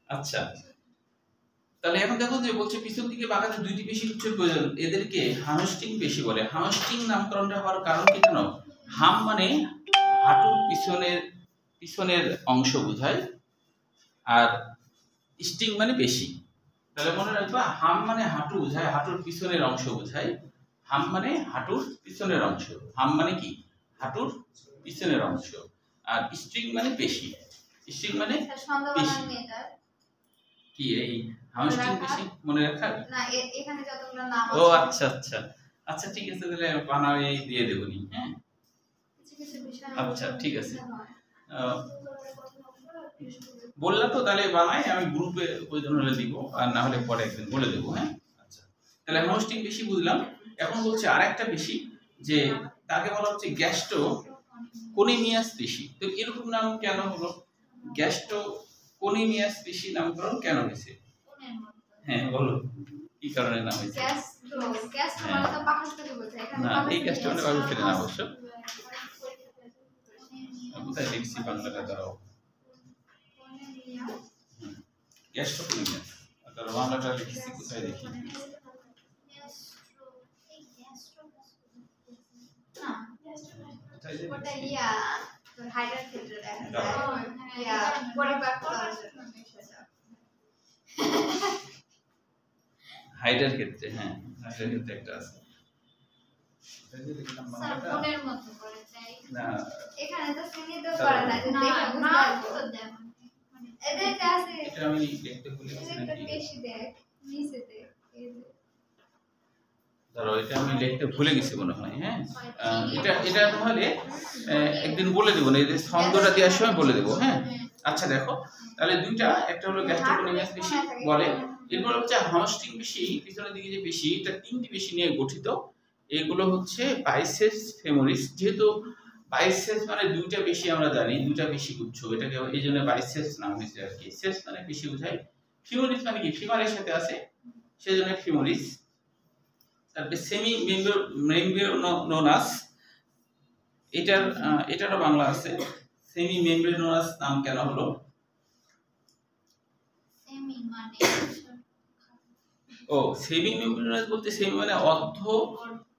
আচ্ছা, তাহলে এখন দেখো যে বলছে পিছন দিকে বাঁকাতে দুইটি পেশি উচ্চের প্রয়োজন, এদেরকে হামস্ট্রিং পেশি বলে। হামস্ট্রিং নামকরণটা হওয়ার কারণ কি জানো? হাম মানে হাঁটুর পিছনের অংশ বোঝায়, আর স্ট্রিং মানে পেশি। তাহলে মনে রাখবা, হাম মানে হাঁটু বোঝায়, হাঁটুর পিছনের অংশ বোঝায়। হাম মানে হাঁটুর পিছনের অংশ, হাম মানে কি হাঁটুর পিছনের অংশ, আর স্ট্রিং মানে পেশি। স্ট্রিং মানে পেশি কি, এই হামস্ট্রিং পেশি মনে রাখা না, এখানে যতগুলো নাম আছে। ও আচ্ছা আচ্ছা আচ্ছা, ঠিক আছে, তাহলে বানাও এই দিয়ে দেবনি। হ্যাঁ আচ্ছা ঠিক আছে, বললা তো, তাহলে বানাই, আমি গ্রুপে প্রয়োজন হলে দিব, আর না হলে পরে একদিন বলে দেবো। হ্যাঁ আচ্ছা, তাহলে হামস্ট্রিং পেশি বুঝলাম। এখন বলছে আরেকটা পেশি, যে তাকে বলা হচ্ছে গ্যাস্ট্রোকনিমিয়াস পেশি। তো এরকম নাম কেন হলো? গ্যাস্ট্রোকনিমিয়াস পেশি নামকরণ কেন হয়েছে? হ্যাঁ বলো, কি কারণে নাম হয়েছে? গ্যাস্ট্রো মানে তো বাহুর থেকে বোঝায়, এখানে না, এই গ্যাস্ট্রো মানে বাহুর থেকে না, অবশ্য কোথায় লিখছি বাংলাটা, দাঁড়াও, গ্যাস্ট্রোকনিমিয়াস, আর বাংলাটা লিখছি কোথায় দেখি, ওটা ইয়া হাইডার ক্ষেত্রে দেখা যায়, ইয়া পরিপাক করার জন্য হাইডার ক্ষেত্রে। হ্যাঁ হাইডার ক্ষেত্রে একটা আছে, কোনের মতো করে চাই না, এখানে তো চিহ্নিত করা না, যে দেখে বুঝতে পারবো এদের কাছে। এটা আমি লিখতে ভুলে গেছি নাকি, বেশি দেখ নিচে দেখ, ধরো এটা আমি লিখতে ভুলে গেছি মনে হয়। হ্যাঁ এটা তাহলে একদিন বলে দেবো না, এই যে ছন্দটা দেওয়ার সময় বলে দেবো। হ্যাঁ আচ্ছা দেখো, তাহলে দুইটা, একটা হলো গ্যাস্ট্রোকনিমিয়াস পেশি বলে, এরপর হচ্ছে হামস্ট্রিং পেশি, পিছনের দিকে যে পেশি, এটা তিনটি পেশি নিয়ে গঠিত। এগুলো হচ্ছে বাইসেপস ফেমোরিস। যেহেতু বাইসেপস মানে দুইটা পেশি আমরা জানি, দুইটা পেশি গুচ্ছ, এটাকে এই জন্য বাইসেপস নাম হয়েছে আর কি। সেপস মানে পেশি বোঝায়, ফিমোরিস মানে কি ফিমারের সাথে আছে, সেজন্য ফিমোরিস। তারপরে সেমি মেমব্রেনোনাস, এটারও বাংলা আছে। সেমি মেমব্রেনোনাস নাম কেন হলো? সেমি মানে সেমি মেমব্রেনোনাস বলতে, সেমি মানে অর্ধ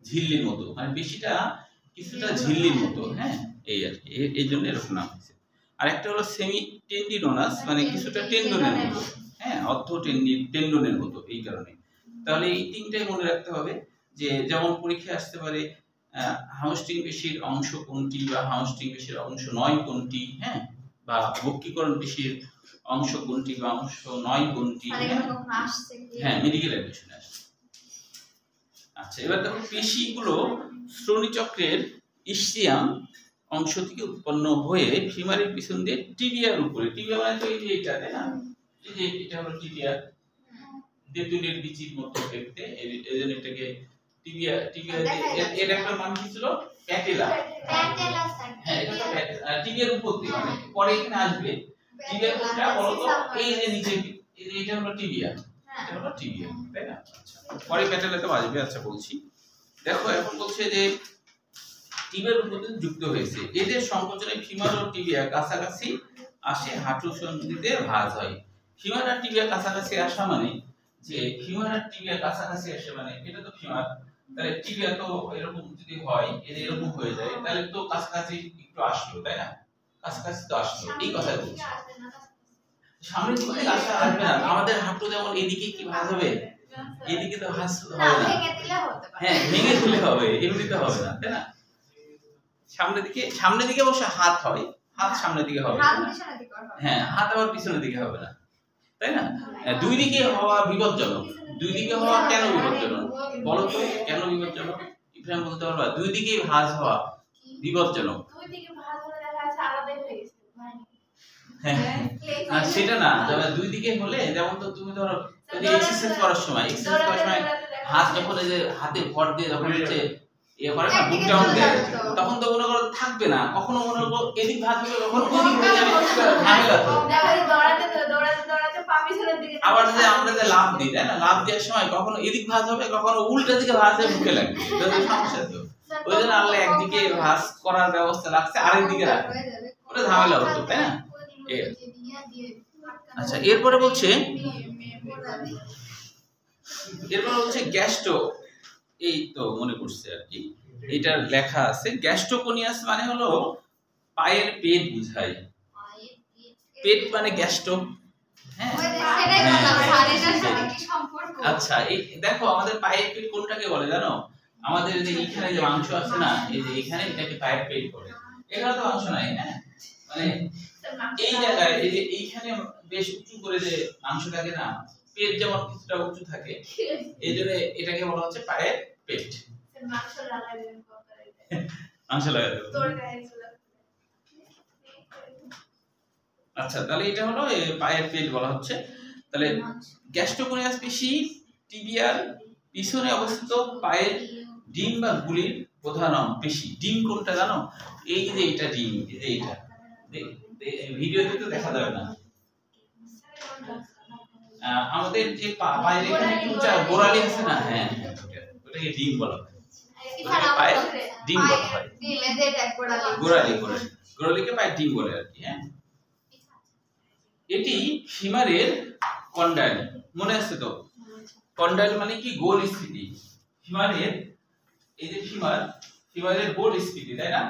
ঝিল্লির মতো, মানে পেশিটা কিছুটা ঝিল্লির মতো। হ্যাঁ এই আর কি, এই জন্য এরকম নাম হয়েছে। আর একটা হলো সেমি টেন্ডিনোনাস, মানে কিছুটা টেন্ডনের মতো। হ্যাঁ অর্ধ টেন্ডনের মতো, এই কারণে। তাহলে এই তিনটাই মনে রাখতে হবে, যে যেমন পরীক্ষায় আসতে পারে হামস্ট্রিং পেশির অংশ কোনটি, বা হামস্ট্রিং পেশির অংশ নয় কোনটি, হ্যাঁ, বা বক্ষীকরণ পেশির অংশ কোনটি বা অংশ নয় কোনটি। হ্যাঁ মেডিকেল এডুকেশনে আসছে। আচ্ছা এবার দেখো, পেশিগুলো শ্রোণীচক্রের ইস্চিয়াম অংশ থেকে উৎপন্ন হয়ে ফিমারের পিছন দিয়ে টিবিয়ার উপরে, টিবিয়া মানে তো এই যে এটা, তাই না, এই যে এটা হলো টিবিয়া, তেঁতুলের বিচির মতো দেখতে, এজন্য এটাকে টিবিয়া এর একটা নাম কি ছিল? প্যাটেলা। হ্যাঁ এটা তো টিবিয়ার উপর দিয়ে, মানে পরে এখানে আসবে টিবিয়ার কোনটা বলো তো? এই যে নিচে, এটা হলো টিবিয়া, এটা হলো টিবিয়া, তাই না? আচ্ছা পরে প্যাটেলাতে আসবে। আচ্ছা বলছি, দেখো এখন বলছে যে টিবিয়ার উপর দিয়ে যুক্ত হয়েছে, এদের সংকোচনে ফিমার ও টিবিয়া কাছাকাছি আসে, হাঁটু সন্ধিতে ভাঁজ হয়। ফিমার আর টিবিয়া কাছাকাছি আসা মানে, যে ফিমার আর টিবিয়া কাছাকাছি আসে মানে, এটা তো ফিমার, তাহলে টিবিয়া তো এরকম যদি হয়, এরকম হয়ে যায়, তাহলে তো কাছাকাছি একটু আসলো, তাই না? কাছাকাছি তো আসলো, এই কথাই বলছি। সামনের দিকে আসা আসবে না, আমাদের হাঁটু যেমন এদিকে কি ভাঁজ হবে, এদিকে তো ভাঁজ হবে না, ভেঙে দিলে হতে পারে। হ্যাঁ ভেঙে দিলে হবে, এমনিতে হবে না, তাই না? সামনের দিকে অবশ্য হাত হয়, হাত সামনের দিকে হবে, হ্যাঁ হাত আবার পিছনের দিকে হবে না, তাই না? দুই দিকে হওয়া বিপজ্জনক। দুই দিকে হওয়া কেন বিপজ্জনক বলো তো? কেন বিপজ্জনক ইব্রাহিম বলতে পারবা? দুই দিকে ভাঁজ হওয়া বিপজ্জনক। দুই দিকে ভাঁজ হলে দেখা যাচ্ছে আলাদা হয়ে গেছে, হ্যাঁ সেটা না, তবে দুই দিকে হলে, যেমন তো তুমি ধরো যদি এক্সারসাইজ করার সময় হাত যখন এই যে হাতে ভর দিয়ে যখন হচ্ছে ইয়ে করে না, বুক ডাউন দেয়, তখন তো মনে করো থাকবে না, কখনো মনে করো এদিক ভাঁজ হবে, কখনো ওদিক হয়ে যাবে, ঝামেলা তো। দৌড়াতে পা পিছনের দিকে, আবার যে আমরা যে লাফ দিই, তাই না, লাফ দেওয়ার সময় কখনো এদিক ভাঁজ হবে, কখনো উল্টা দিকে ভাঁজ হয়ে মুখে লাগবে, এটা সমস্যা তো। ওই জন্য আল্লাহ একদিকে ভাঁজ করার ব্যবস্থা রাখছে, আরেক দিকে রাখবে, ওটা ঝামেলা হতো, তাই না? আচ্ছা, এরপরে বলছে গ্যাস্ট্রো, এই তো মনে পড়ছে আর কি, এটার লেখা আছে গ্যাস্ট্রোকোনিয়াস মানে হলো পায়ের পেট বুঝায়। পেট মানে গ্যাস্ট্রো। হ্যাঁ, আচ্ছা এই দেখো আমাদের পায়ের পেট কোনটাকে বলে জানো? আমাদের যে এইখানে যে মাংস আছে না, এই যে এখানে এটাকে পায়ের পেট বলে। এখানে তো মাংস নাই, হ্যাঁ, মানে এই জায়গায় এই যে এইখানে বেশ উঁচু করে যে মাংস থাকে না, পেট যেমন কিছুটা উঁচু থাকে, এই জন্য এটাকে বলা হচ্ছে পায়ের পেট। মাংস লাগাই আচ্ছা, তাহলে এটা হলো পায়ের পেট বলা হচ্ছে। তাহলে গ্যাস্ট্রোকোনিয়াস পেশি টিবিয়ার পিছনে অবস্থিত পায়ের ডিম বা গুলির প্রধান পেশি। ডিম কোনটা জানো? এই যে এটা ডিম, এই যে এটা ভিডিওতে তো দেখা যাবে না। আমাদের যে পায়ের এখানে উঁচা গোড়ালি আছে না, হ্যাঁ ওটাকে ডিম বলা হয়, পায়ের ডিম বলা হয়, গোড়ালিকে পায়ের ডিম বলে আর কি। হ্যাঁ, এটি ফিমারের কন্ডাইল, মনে আছে তো? কন্ডাইল মানে কি? গোল স্থিতি। ফিমারের এই যে ফিমারের গোল স্থিতি, তাই না?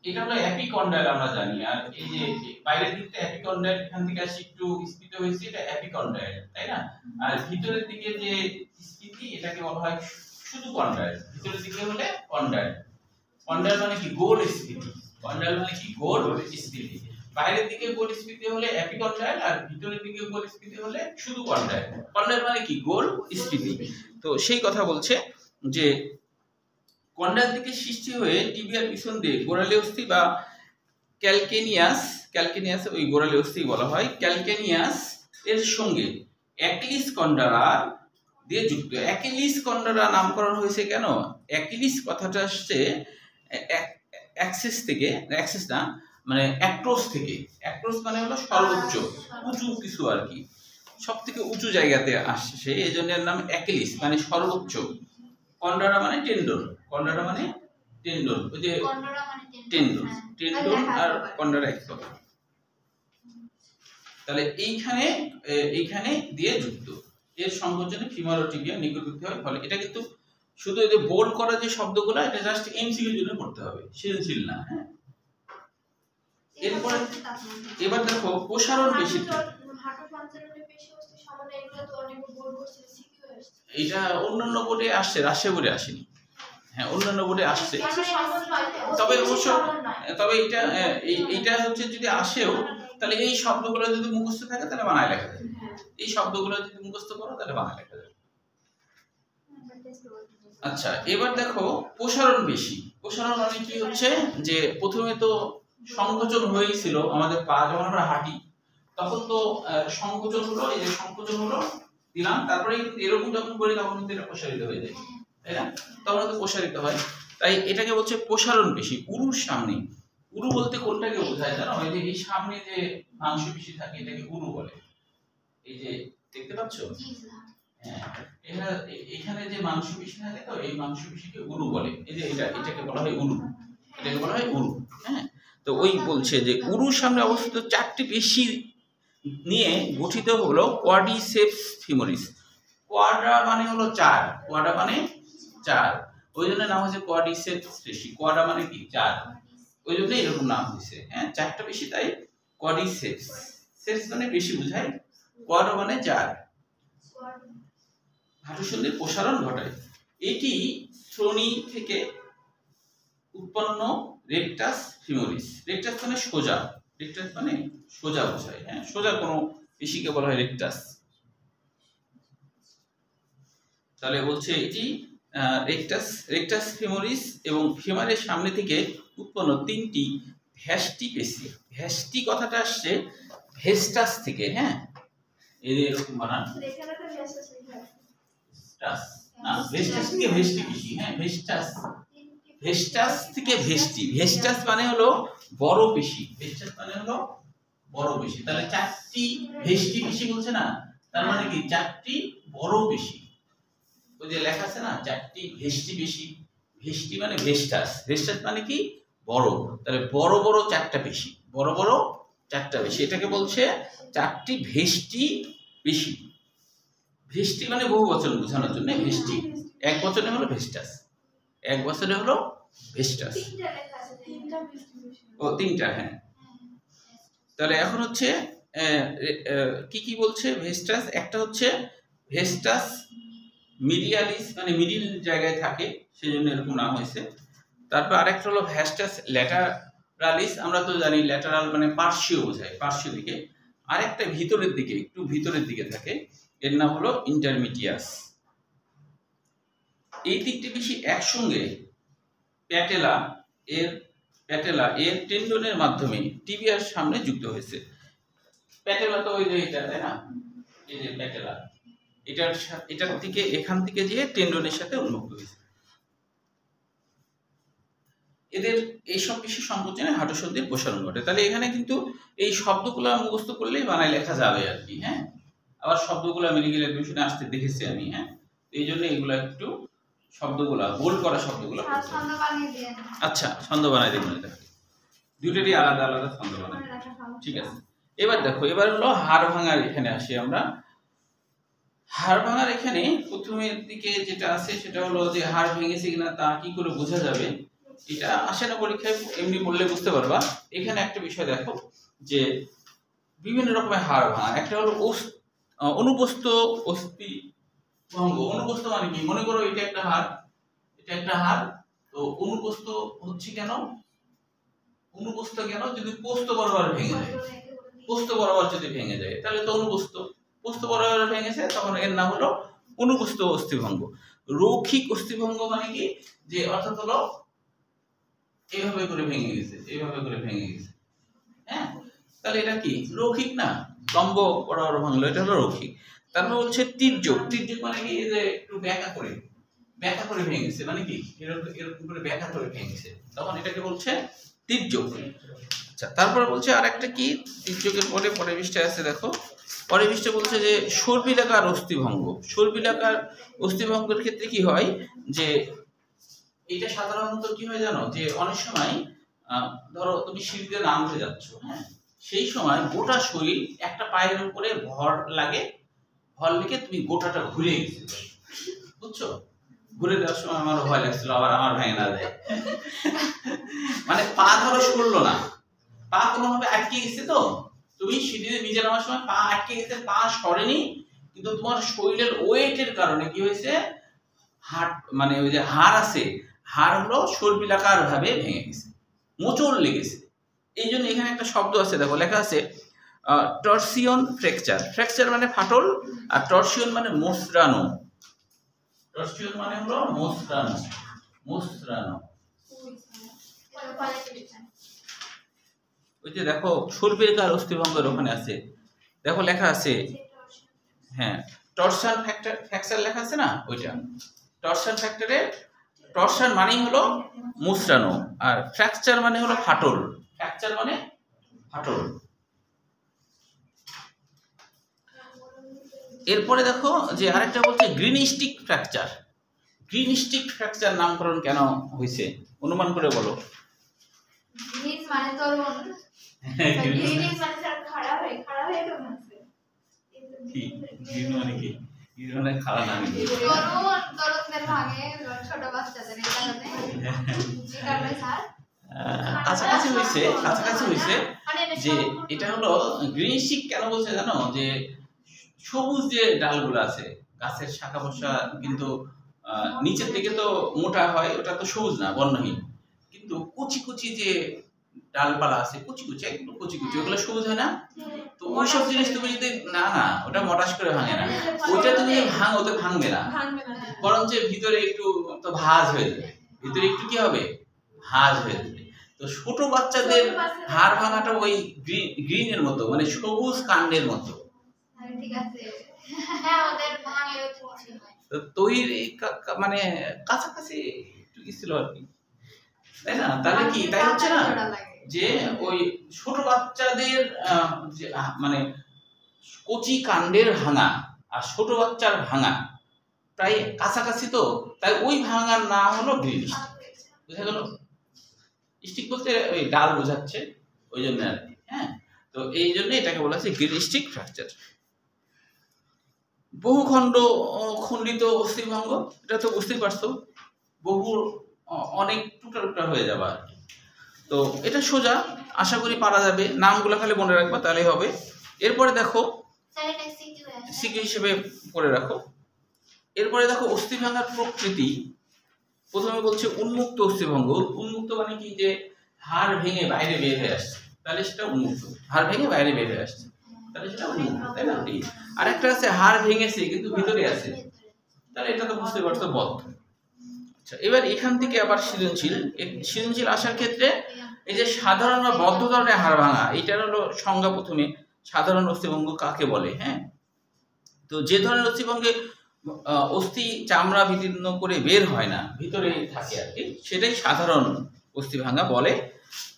এটা হলো এপিকন্ডাইল আমরা জানি। আর এই যে বাইরের দিকটা এপিকন্ডাইল, এখান থেকে আসি একটু স্থিত হয়েছে, এটা এপিকন্ডাইল, তাই না? আর ভিতরের দিকে যে স্থিতি, এটাকে বলা হয় শুধু কন্ডাইল। ভিতরের দিকে হলে কন্ডাইল। কন্ডাইল মানে কি? গোল স্থিতি। কন্ডাইল মানে কি? গোল স্থিতি। বাইরের দিকে গোল স্থিতি হলে এপিকন্ডাইল, আর ভিতরের দিকে গোল স্থিতি হলে শুধু কন্ডাইল। কন্ডাইল মানে কি? গোল স্থিতি। তো সেই কথা বলছে যে কন্ডাইল থেকে সৃষ্টি হয়ে টিবিয়ার পিছন দিয়ে গোড়ালি অস্থি বা ক্যালকেনিয়াস ওই গোড়ালি অস্থি বলা হয়। ক্যালকেনিয়াস এর সঙ্গে অ্যাকিলিস কন্ডারা দিয়ে যুক্ত। অ্যাকিলিস কন্ডারা নামকরণ হয়েছে কেন? অ্যাকিলিস কথাটা আসছে অ্যাক্সিস থেকে, অ্যাক্সিস না মানে অ্যাক্রোস থেকে। অ্যাক্রোস মানে হলো সর্বোচ্চ উঁচু কিছু আর কি, সব থেকে উঁচু জায়গাতে আসছে, এই জন্য এর নাম অ্যাকিলিস মানে সর্বোচ্চ। কন্ডারা মানে টেন্ডন, কন্ডারা মানে টেন্ডন, ওই যে টেন্ডন, টেন্ডন আর কন্ডারা এক কথা। তাহলে এইখানে দিয়ে যুক্ত। এর সংযোজনে ফিমার ও টিবিয়া নিকটবর্তী হয়। ফলে এটা কিন্তু শুধু এই যে বোল্ড করা যে শব্দগুলো, এটা জাস্ট এমসিকিউর জন্য পড়তে হবে, সৃজনশীল না। হ্যাঁ, এরপর এবার দেখো প্রসারণ পেশি। এটা অন্যান্য বোর্ডে আসছে, রাজশাহী বোর্ডে আসেনি। হ্যাঁ, অন্যান্য বোর্ডে আসছে, তবে অবশ্য তবে এইটা হচ্ছে যদি আসেও, তাহলে এই শব্দগুলো যদি মুখস্থ থাকে তাহলে বানায় লেখা যাবে। এই শব্দগুলো যদি মুখস্থ করো তাহলে বানায় লেখা যাবে। আচ্ছা, এবার দেখো প্রসারণ পেশি। প্রসারণ মানে কি হচ্ছে যে প্রথমে তো সংকোচন হয়েছিল আমাদের পা, যখন আমরা হাঁটি তখন তো সংকোচন হলো, এই যে সংকোচন হলো দিলাম, তারপরে এরকম যখন করি তখন কিন্তু এটা প্রসারিত হয়ে যায়, তাই না? তখন তো প্রসারিত হয়, তাই এটাকে বলছে প্রসারণ পেশি। উরুর সামনে, উরু বলতে কোনটাকে বোঝায় জানো? এই যে এই সামনে যে মাংসপেশি থাকে এটাকে উরু বলে। এই যে দেখতে পাচ্ছ, হ্যাঁ, এখানে যে মাংসপেশি থাকে তো এই মাংসপেশিকে উরু বলে। এই যে এটাকে বলা হয় উরু, এটাকে বলা হয় উরু। হ্যাঁ, তো ওই বলছে যে উরুর সামনে অবস্থিত চারটি পেশি নিয়ে গঠিত হলো কোয়াড্রিসেপস ফিমোরিস। কোয়াড্রা মানে হলো চার, কোয়াড্রা মানে চার, ওই জন্য নাম হচ্ছে কোয়াড্রিসেপস পেশি। কোয়াড্রা মানে কি? চার, ওই জন্য এরকম নাম হয়েছে। হ্যাঁ, চারটা পেশি, তাই কোয়াড্রিসেপস। সেপস মানে পেশি বোঝায়, কোয়াড্রা মানে চার। হাঁটুসন্ধির প্রসারণ ঘটায়। এটি শ্রোণী থেকে উৎপন্ন রেকটাস ফিমোরিস। রেকটাস মানে সোজা, রেকটাস মানে সোজা বোঝায়। হ্যাঁ, সোজা কোনো পেশিকে বলা হয় রেকটাস। তাহলে বলছে এটি রেকটাস ফিমোরিস এবং ফিমারের সামনে থেকে উৎপন্ন তিনটি ভ্যাস্টি পেশি। ভ্যাস্টি কথাটা আসছে ভেস্টাস থেকে। হ্যাঁ, এরকম বানান, না ভেস্টাস থেকে ভেস্টি পেশি। হ্যাঁ, ভেস্টাস থেকে ভেস্টি। ভেস্টাস মানে হলো বড় পেশি, ভেস্টাস মানে হলো বড় পেশি। তাহলে চারটি ভেস্টি পেশি বলছে না, তার মানে কি? চারটি বড় পেশি। ওই যে লেখা আছে না, চারটি ভেস্টি পেশি। ভেস্টি মানে ভেস্টাস, ভেস্টাস মানে কি? বড়। তাহলে বড় বড় চারটা পেশি, বড় বড় 4টা বেশি, এটাকে বলছে 4টি ভেষ্টি বেশি। ভেষ্টি মানে বহু বচন বোঝানোর জন্য ভেষ্টি, এক বচনে হলো ভেস্টাস, এক বচনে হলো ভেস্টাস। ও 3টা, হ্যাঁ। তাহলে এখন হচ্ছে কি কি বলছে ভেস্টাস, একটা হচ্ছে ভেস্টাস মিডিয়ালিস মানে মিডিল জায়গায় থাকে সেজন্য এরকম নাম হয়েছে। তারপর আরেকটা হলো ভেস্টাস ল্যাটারালিস, আমরা তো জানি ল্যাটারাল মানে পার্শ্বীয় বোঝায়, পার্শ্ব দিকে। আরেকটা ভিতরের দিকে, একটু ভিতরের দিকে থাকে, এর নাম হলো ইন্টারমিডিয়াস। এই 3টি বেশি একসঙ্গে প্যাটেলা এর টেন্ডনের মাধ্যমে টিবিয়ার সামনে যুক্ত হয়েছে। প্যাটেলা তো ওই যে এটা, তাই না, এই যে প্যাটেলা, এটার থেকে এখান থেকে যে টেন্ডনের সাথে উন্মুক্ত হয়েছে। এদের এইসব বেশি সংকোচনে হাঁটুসন্ধির প্রসারণ ঘটে। তাহলে এখানে কিন্তু এই শব্দগুলো মুখস্থ করলেই বানায় লেখা যাবে আর কি, হ্যাঁ। আবার শব্দগুলো মেডিকেল এডুকেশনে আসতে দেখেছি আমি, হ্যাঁ। এই জন্য এগুলো একটু শব্দগুলো বোল্ড করা শব্দগুলো, আচ্ছা ছন্দ বানাই দেবেন, এটা দুটোরই আলাদা আলাদা ছন্দ বানাই, ঠিক আছে। এবার দেখো, এবার হলো হাড় ভাঙার, এখানে আসি আমরা। হাড় ভাঙার এখানে প্রথমের দিকে যেটা আছে সেটা হলো যে হাড় ভেঙেছে কিনা তা কি করে বোঝা যাবে, এটা আসে না পরীক্ষায়, এমনি বললে বুঝতে পারবা। এখানে একটা বিষয় দেখো যে বিভিন্ন রকমের হাড় ভাঙা, একটা হলো অনুপস্থ অস্থি ভঙ্গ। অনুপস্থ মানে কি, মনে করো এটা একটা হাড়, এটা একটা হাড়, তো অনুপস্থ হচ্ছে কেন, অনুপস্থ কেন, যদি পোস্ত বরাবর ভেঙে যায়, পোস্ত বরাবর যদি ভেঙে যায় তাহলে তো অনুপস্থ, পোস্ত বরাবর ভেঙেছে তখন এর নাম হলো অনুপস্থ অস্থিভঙ্গ। রৈখিক অস্থিভঙ্গ মানে কি, যে অর্থাৎ হলো এইভাবে করে ভেঙে গেছে, এইভাবে করে ভেঙে গেছে, হ্যাঁ। তাহলে এটা কি রৈখিক না, লম্ব বরাবর ভাঙলো, এটা হলো রৈখিক। তারপর হচ্ছে তির্যক। তির্যক মানে কি, যে একটু ব্যাকা করে ভেঙেছে, মানে কি এরকম করে ব্যাকা করে ভেঙেছে, তখন এটাকে বলছে তির্যক। আচ্ছা, তারপরে বলছে আরেকটা কি, তির্যকের পরে পরিবেশটা আছে, দেখো পরিবেশটা বলছে যে সর্বিলাকার অস্থিভঙ্গ। সর্বিলাকার অস্থিভঙ্গের ক্ষেত্রে কি হয়, যে এটা সাধারণত কি হয় জানো, যে অনেক সময় ধরো তুমি সিঁড়িতে নামতে যাচ্ছ, হ্যাঁ, সেই সময় গোটা শরীর একটা পায়ের উপরে ভর লেগে তুমি গোটাটা ঘুরে গেছে, বুঝছো? ঘুরে দেওয়ার সময় আমারও ভয় লাগছিল আবার আমার ভেঙে না যায়, মানে পা ধরো সরলো না, পা কোনোভাবে আটকে গেছে, তো তুমি সিঁড়িতে নিচে নামার সময় পা আটকে গেছে, পা সরেনি, কিন্তু তোমার শরীরের ওয়েটের কারণে কি হয়েছে, হাড় মানে ওই যে হাড় আছে, হাড় হলো সর্বিলাকার ভাবে ভেঙে গেছে, মোচড় লেগেছে। এই জন্য এখানে একটা শব্দ আছে, দেখো লেখা আছে টর্সিয়ন ফ্র্যাকচার। ফ্র্যাকচার মানে ফাটল, আর টর্সিয়ন মানে মোচড়ানো। টর্সিয়ন মানে হলো মোচড়ানো, মোচড়ানো। ওই যে দেখো সর্বিলাকার অস্থিভঙ্গের ওখানে আছে, দেখো লেখা আছে, হ্যাঁ, টর্সন ফ্র্যাকচার লেখা আছে না, ওইটা টর্সন ফ্র্যাকচারে, টর্সন মানেই হলো মোচড়ানো, আর ফ্র্যাকচার মানে হলো ফাটল, ফ্র্যাকচার মানে ফাটল। এরপরে দেখো যে আরেকটা বলছে গ্রিনিস্টিক ফ্র্যাকচার। গ্রিনিস্টিক ফ্র্যাকচার নামকরণ কেন হয়েছে, অনুমান করে বলো। গ্রিন মানে তরুণ, গ্রিন মানে খাড়া হয়ে তো আছে। কি গ্রিন মানে কি, গ্রিন মানে খাড়া না, তরুণদের ভাগে ছোট বাচ্চাদের এই কারণে স্যার কাছাকাছি হয়েছে যে এটা হলো গ্রিনিস্টিক। কেন বলছে জানো, যে সবুজ যে ডালগুলো আছে গাছের শাখা পোষা, কিন্তু নিচের দিকে তো মোটা হয়, ওটা তো সবুজ না, বর্ণহীন, কিন্তু কুচি কুচি যে ডালপালা আছে, একটু কুচি ওগুলো সবুজ হয় না, তো ওইসব জিনিস তুমি যদি না ওটা মটাস করে ভাঙে না, ওইটা তুমি ভাঙো তো ভাঙবে না, বরঞ্চ ভিতরে একটু তো ভাঁজ হয়ে যাবে, ভিতরে একটু কি হবে, ভাঁজ হয়ে যাবে। তো ছোট বাচ্চাদের হাড় ভাঙাটা ওই গ্রিনের মতো, মানে সবুজ কাণ্ডের মতো, ঠিক আছে, হ্যাঁ ওদের ভাঙেও তো কিছু হয়, তো তৈরি মানে কাছাকাছি একটু ছিল আর কি, তাই না? তাহলে কি তাই হচ্ছে না, যে ওই ছোট বাচ্চাদের মানে কচি কাণ্ডের ভাঙা আর ছোট বাচ্চার ভাঙা প্রায় কাছাকাছি, তো তাই ওই ভাঙার নাম হলো গ্রিনিস্টিক। বুঝা গেল? স্টিক বলতে ওই ডাল বোঝাচ্ছে, ওই জন্য আর কি, হ্যাঁ। তো এই জন্য এটাকে বলা হচ্ছে গিরিস্টিক ফ্র্যাকচার। বহুখণ্ড খণ্ডিত অস্থিভঙ্গ, এটা তো বুঝতেই পারছো, অনেক টুকরা টুকরা হয়ে যাবে আর কি। তো এটা সোজা, আশা করি পারা যাবে, নামগুলো খালি মনে রাখবা তাহলেই হবে। এরপরে দেখো সিকিউ হিসেবে করে রাখো। এরপরে দেখো অস্থি ভাঙার প্রকৃতি। প্রথমে বলছে উন্মুক্ত অস্থিভঙ্গ। উন্মুক্ত মানে কি, যে হাড় ভেঙে বাইরে বের হয়ে আসছে, তাহলে সেটা উন্মুক্ত। হাড় ভেঙে বাইরে বের হয়ে আসছে, তাহলে সেটা উন্মুক্ত, তাই না? আর একটা আছে হাড় ভেঙেছে কিন্তু ভিতরে আছে, তাহলে এটা তো বুঝতে পারছো বদ্ধ। আচ্ছা, এবার এখান থেকে আবার সৃজনশীল আসার ক্ষেত্রে এই যে সাধারণ বা বদ্ধ ধরনের হাড় ভাঙা, এইটার হলো সংজ্ঞা। প্রথমে সাধারণ অস্থিভঙ্গ কাকে বলে? হ্যাঁ, তো যে ধরনের অস্থিভঙ্গে অস্থি চামড়া বিদীর্ণ করে বের হয় না, ভিতরে থাকে আর কি, সেটাই সাধারণ অস্থি ভাঙা বলে।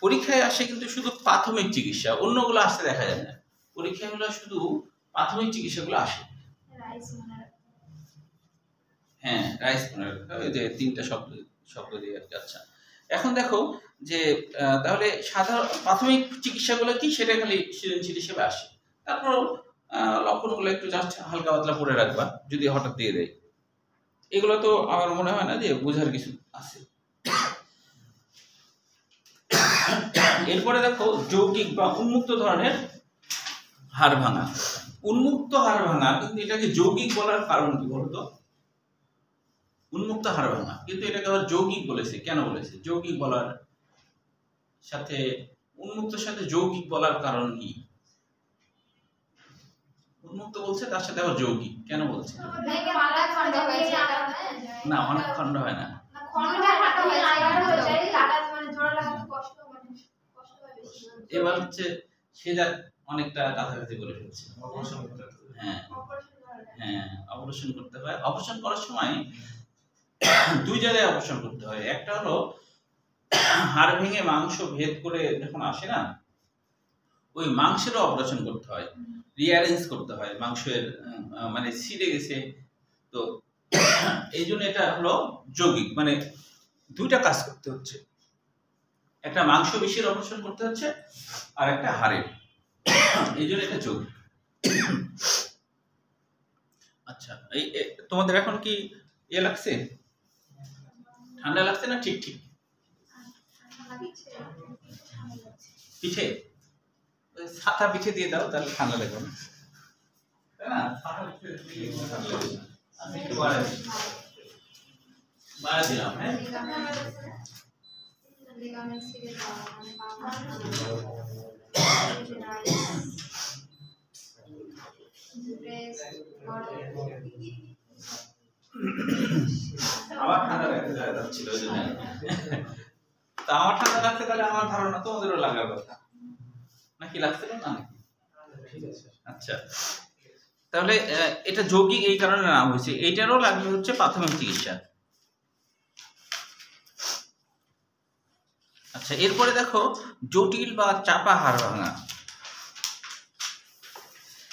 পরীক্ষায় আসে কিন্তু শুধু প্রাথমিক চিকিৎসা, অন্যগুলো আসতে দেখা যায় না। পরীক্ষায় হলো শুধু প্রাথমিক চিকিৎসাগুলো আসে। হ্যাঁ, রাইস ওই যে তিনটা শব্দ দিয়ে আর কি। আচ্ছা, এখন দেখো যে তাহলে সাধারণ প্রাথমিক চিকিৎসাগুলো কি, সেটা খালি সৃজনশীল হিসেবে আসে। তারপর লক্ষণগুলো একটু জাস্ট হালকা পাতলা পড়ে রাখবা যদি হঠাৎ দিয়ে দেয়। এগুলো তো আমার মনে হয় না যে বোঝার কিছু আছে। এরপরে দেখো যৌগিক বা উন্মুক্ত ধরনের হাড় ভাঙা। উন্মুক্ত হাড় ভাঙা, কিন্তু এটাকে যৌগিক বলার কারণ কি বলতো? উন্মুক্ত হাড় ভাঙা, কিন্তু এটাকে আবার যৌগিক বলেছে। কেন বলেছে যৌগিক বলার সাথে? উন্মুক্তর সাথে যৌগিক বলার কারণ কি? উন্মুক্ত বলছে, তার সাথে আবার যৌগিক কেন বলছে? না, অনেক খণ্ড হয় না। এবার হচ্ছে সে যা অনেকটা কাছাকাছি বলে ফেলছে। হ্যাঁ হ্যাঁ, অপারেশন করতে হয়। অপারেশন করার সময় দুই জায়গায় অপারেশন করতে হয়। একটা হলো হাড় ভেঙে মাংস ভেদ করে যখন আসে না, ওই মাংসেরও অপারেশন করতে হয়, রিঅ্যারেঞ্জ করতে হয়। মাংসের মানে ছিঁড়ে গেছে, তো এই জন্য এটা হলো যৌগিক, মানে দুইটা কাজ করতে হচ্ছে। একটা মাংস পেশির অপারেশন করতে হচ্ছে, আর একটা হাড়ের, এই জন্য এটা যৌগিক। আচ্ছা, এই তোমাদের এখন কি লাগছে? ঠান্ডা লাগছে না? ঠিক ঠিক পিঠে, ছাতা পিঠে দিয়ে দাও, তাহলে ঠান্ডা লাগবে না, তাই না? ছাতা পিঠে দিয়ে ঠান্ডা লাগবে না। আমি একটু বাড়া দিলাম। হ্যাঁ, আমার ঠান্ডা লাগছিল ওই জন্য। তা আমার ঠান্ডা লাগছে, তাহলে আমার ধারণা তোমাদেরও লাগার কথা নাকি? লাগছে না নাকি? ঠিক আছে, আচ্ছা। তাহলে এটা যৌগিক এই কারণে নাম হয়েছে। এইটারও লাগবে হচ্ছে প্রাথমিক চিকিৎসা। আচ্ছা, এরপরে দেখো জটিল বা চাপা হাড় ভাঙা।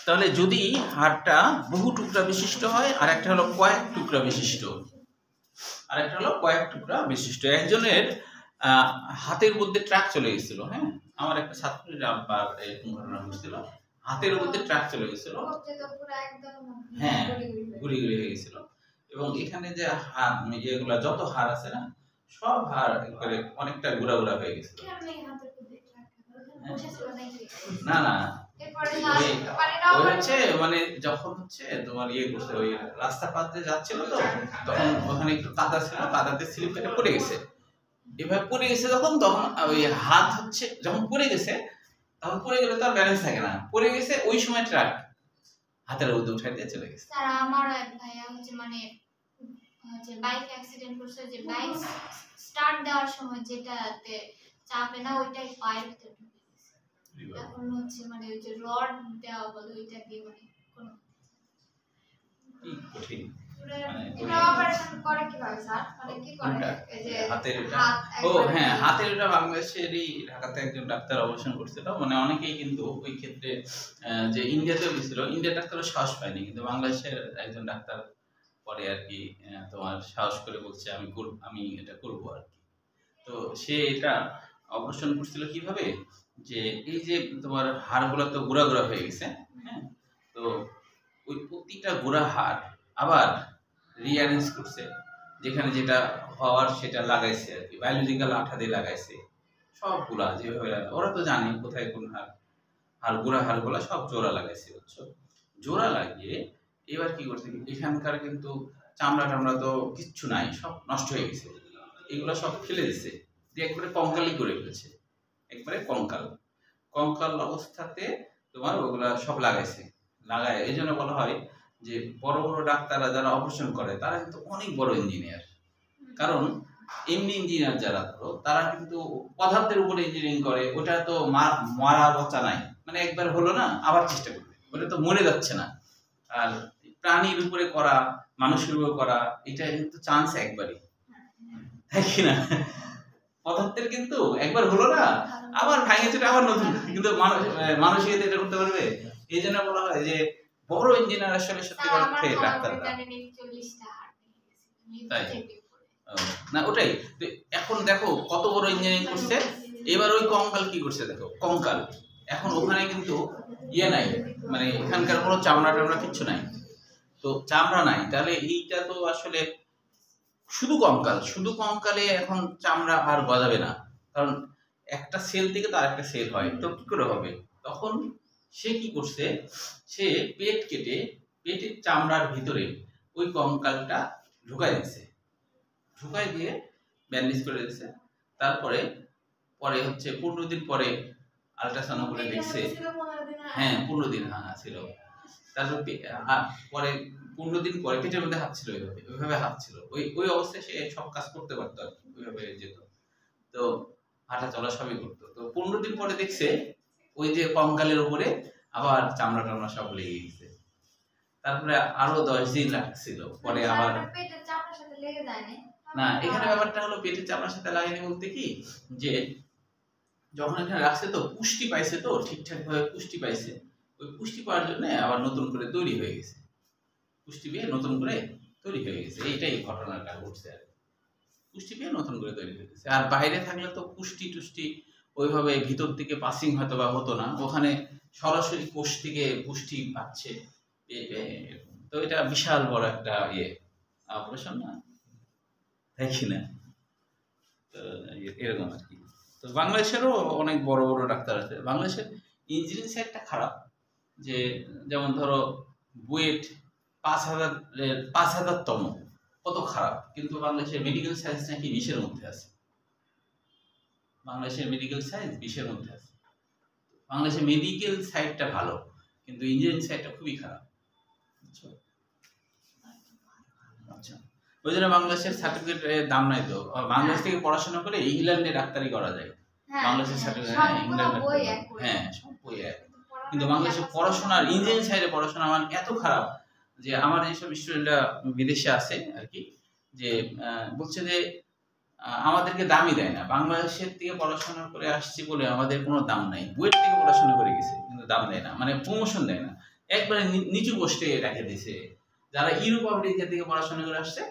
তাহলে যদি হাড়টা বহু টুকরা বিশিষ্ট হয়, আর একটা হলো কয়েক টুকরা বিশিষ্ট, একজনের হাতের মধ্যে ট্রাক চলে গেছিল। হ্যাঁ, আমার একটা ছাত্রীর আব্বার এরকম ঘটনা ঘটেছিল, হাতের মধ্যে ট্রাক চলে গেছিল। হ্যাঁ, গুড়ি গুড়ি হয়ে গেছিল, এবং এখানে যে হাড় এগুলা যত হাড় আছে না, সব হাড় একবারে অনেকটা গুড়া গুড়া হয়ে গেছিল। না না, হচ্ছে মানে যখন হচ্ছে তোমার করছে, ওই রাস্তা পাতে যাচ্ছিল, তো তখন ওখানে একটু কাদা ছিল, কাদাতে স্লিপ কেটে পড়ে গেছে। এভাবে পড়ে গেছে তখন ওই হাত হচ্ছে যখন পড়ে গেছে, তখন পড়ে গেলে তো আর ব্যালেন্স থাকে না, পড়ে গেছে ওই সময় ট্রাক হাতের মধ্যে উঠাই দিয়ে চলে গেছে। স্যার, আমার এক ভাইয়া হচ্ছে মানে বাইক অ্যাক্সিডেন্ট করছে, যে বাইক স্টার্ট দেওয়ার সময় যেটাতে চাপে না, ওইটাই পায়ের ভিতরে ঢুকে গেছে। এখন হচ্ছে মানে ওই যে রড দেওয়া বলে, ওইটা দিয়ে মানে কোনো কি কঠিন। হাতের ওটা বাংলাদেশেরই ঢাকাতে একজন ডাক্তার অপারেশন করছিল। মানে অনেকেই কিন্তু ওই ক্ষেত্রে যে ইন্ডিয়াতেও গেছিল, ইন্ডিয়ার ডাক্তারও সাহস পায়নি, কিন্তু বাংলাদেশের একজন ডাক্তার পরে আর কি তোমার সাহস করে বলছে আমি এটা করবো আর কি। তো সে এটা অপারেশন করছিল কিভাবে, যে এই যে তোমার হাড়গুলো তো গুঁড়া গুঁড়া হয়ে গেছে, হ্যাঁ, তো ওই প্রতিটা গুঁড়া হাড় আবার রিঅ্যারেঞ্জ করছে, যেখানে যেটা হওয়ার সেটা লাগাইছে আর কি, বায়োলজিক্যাল আঠা দিয়ে লাগাইছে সবগুলা যেভাবে ওরা তো জানে কোথায় কোন হাড়গুলা সব জোড়া লাগাইছে, বুঝছো? জোড়া লাগিয়ে এবার কি করছে, এখানকার কিন্তু চামড়া টামড়া তো কিচ্ছু নাই, সব নষ্ট হয়ে গেছে, এগুলো সব ফেলে দিছে, দিয়ে একবারে কঙ্কালি করে ফেলেছে, একবারে কঙ্কাল কঙ্কাল অবস্থাতে তোমার ওগুলা সব লাগায়। এই জন্য বলা হয় যে বড় বড় ডাক্তাররা যারা অপারেশন করে তারা কিন্তু অনেক বড় ইঞ্জিনিয়ার, কারণ এমনি ইঞ্জিনিয়ার যারা ধরো তারা কিন্তু পদার্থের উপরে ইঞ্জিনিয়ারিং করে, ওটা তো মারা বচা নাই, মানে একবার হলো না আবার চেষ্টা করবে, ওটা তো মরে যাচ্ছে না। আর প্রাণীর উপরে করা, মানুষের উপরে করা, এটা কিন্তু চান্স একবারই, তাই কি না? পদার্থের কিন্তু একবার হলো না আবার ভাঙে চলে আবার নতুন, কিন্তু মানুষ এটা করতে পারবে? এই জন্য বলা হয় যে বড় ইঞ্জিনিয়ার আসলে সত্যিকার অর্থে ডাক্তাররা। তাই না, ওটাই তো। এখন দেখো কত বড় ইঞ্জিনিয়ারিং করছে, এবার ওই কঙ্কাল কি করছে দেখো, কঙ্কাল এখন ওখানে কিন্তু ইয়ে নাই, মানে এখানকার কোনো চামড়া টামড়া কিচ্ছু নাই, তো চামড়া নাই, তাহলে এইটা তো আসলে শুধু কঙ্কালে এখন চামড়া আর গজাবে না, কারণ একটা সেল থেকে তো আরেকটা সেল হয়, তো কি করে হবে? তখন সে কি করছে, সে পেট কেটে পেটের চামড়ার ভিতরে ওই কঙ্কালটা ঢুকাই দিয়ে ব্যান্ডেজ করে দিয়েছে। তারপরে হচ্ছে 15 দিন পরে আল্ট্রাসাউন্ড করে দেখছে, হ্যাঁ 15 দিন ছিল। তারপর পরে 15 দিন পরে পেটের মধ্যে হাত ছিল, ওইভাবে হাত ছিল, ওই অবস্থায় সে সব কাজ করতে পারতো আর কি, ওইভাবে যেত, তো হাঁটা চলা সবই করতো। তো 15 দিন পরে দেখছে ওই যে কঙ্কালের উপরে আবার চামড়া টামড়া সব লেগে গেছে। তারপরে আরো 10 দিন লাগছিল, পরে আবার না, এখানে ব্যাপারটা হলো পেটের চামড়ার সাথে লাগেনি বলতে কি, যে যখন এখানে রাখছে তো পুষ্টি পাইছে, তো ঠিকঠাক ভাবে পুষ্টি পাইছে, ওই পুষ্টি পাওয়ার জন্য আবার নতুন করে তৈরি হয়ে গেছে, পুষ্টি পেয়ে নতুন করে তৈরি হয়ে গেছে, এইটাই ঘটনাটা ঘটছে আর পুষ্টি পেয়ে নতুন করে তৈরি হয়ে গেছে। আর বাইরে থাকলে তো পুষ্টি টুষ্টি ওইভাবে ভিতর থেকে পাসিং হয়তো বা হতো না, ওখানে সরাসরি কোষ থেকে পুষ্টি পাচ্ছে, তো এটা বিশাল বড় একটা অপারেশন না, তাই কি না? তো এরকম আর কি। তো বাংলাদেশেরও অনেক বড় বড় ডাক্তার আছে। বাংলাদেশের ইঞ্জিনিয়ারিং সাইডটা খারাপ, যে যেমন ধরো বুয়েট 5,000তম, কত খারাপ, কিন্তু বাংলাদেশের মেডিকেল সায়েন্স নাকি 20-এর মধ্যে আছে, বাংলাদেশের মেডিকেল সায়েন্স 20-এর মধ্যে আছে। বাংলাদেশের মেডিকেল সাইডটা ভালো, কিন্তু ইঞ্জিনিয়ারিং সাইডটা খুবই খারাপ, বুঝছো? আচ্ছা, ওই জন্য বাংলাদেশের সার্টিফিকেটের দাম নাই তো, বাংলাদেশ থেকে পড়াশোনা করে ইংল্যান্ডে ডাক্তারি করা যায়, বাংলাদেশের সার্টিফিকেট, হ্যাঁ সব বই এক, কিন্তু বাংলাদেশের পড়াশোনার ইঞ্জিনিয়ারিং সাইডে পড়াশোনা মানে এত খারাপ যে আমার এইসব স্টুডেন্টরা বিদেশে আছে আর কি, যে বলছে যে আমাদেরকে দামই দেয় না, বাংলাদেশের থেকে পড়াশোনা করে আসছি বলে আমাদের কোনো দাম নাই, বুয়েট থেকে পড়াশোনা করে গেছে কিন্তু দাম দেয় না, মানে প্রমোশন দেয় না, একবারে নিচু পোস্টে রেখে দিয়েছে। যারা ইউরোপ আমেরিকা থেকে পড়াশোনা করে আসছে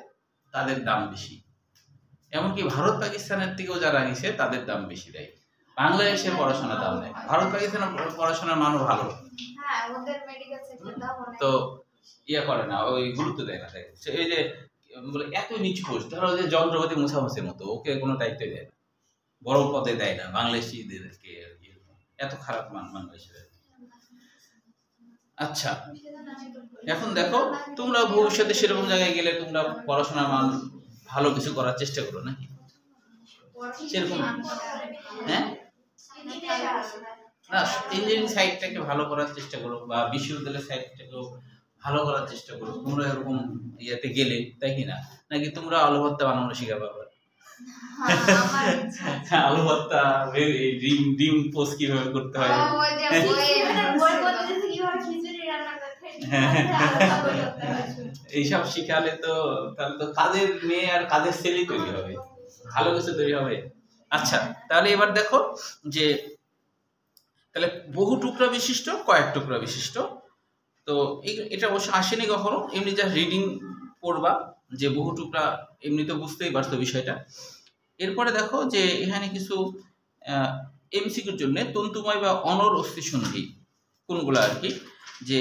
তাদের দাম বেশি, এমনকি ভারত পাকিস্তানের থেকেও যারা গেছে তাদের দাম বেশি দেয়, বাংলাদেশের পড়াশোনার দাম দেয়। ভারত পাকিস্তানের পড়াশোনার মানও ভালো, তো করে না, ওই গুরুত্ব দেয় না, এই যে বলে এত নিচু পোস্ট, ধরো যে যন্ত্রপাতি মুছামুছির মতো, ওকে কোনো দায়িত্ব দেয় না, বড় পদে দেয় না, বাংলাদেশিদেরকে এত খারাপ মান বাংলাদেশের। আচ্ছা, এখন দেখো তোমরা ভবিষ্যতে সেরকম জায়গায় গেলে তোমরা পড়াশোনার মান ভালো কিছু করার চেষ্টা করো নাকি সেরকম? হ্যাঁ না, ইঞ্জিনিয়ারিং সাইডটাকে ভালো করার চেষ্টা করো, বা বিশ্ববিদ্যালয়ের সাইডটাকেও ভালো করার চেষ্টা করো তোমরা, এরকম ইয়েতে গেলে, তাই কি না? নাকি তোমরা আলু ভর্তা বানানো শিখাবে আবার? আলু ভর্তা, ডিম পোস্ট কিভাবে করতে হয়, এইসব শিখালে তো তাহলে তো কাজের মেয়ে আর কাজের ছেলে তৈরি হবে, ভালো কিছু তৈরি হবে। আচ্ছা, তাহলে এবার দেখো যে তাহলে বহু টুকরা বিশিষ্ট, কয়েক টুকরা বিশিষ্ট, তো এটা অবশ্য আসেনি কখনো, এমনি যা রিডিং পড়বা যে বহু টুকরা, এমনি তো বুঝতেই পারছো বিষয়টা। এরপরে দেখো যে এখানে কিছু এমসিকিউর জন্য তন্তুময় বা অনর অস্থিসন্ধি কোনগুলো আর কি, যে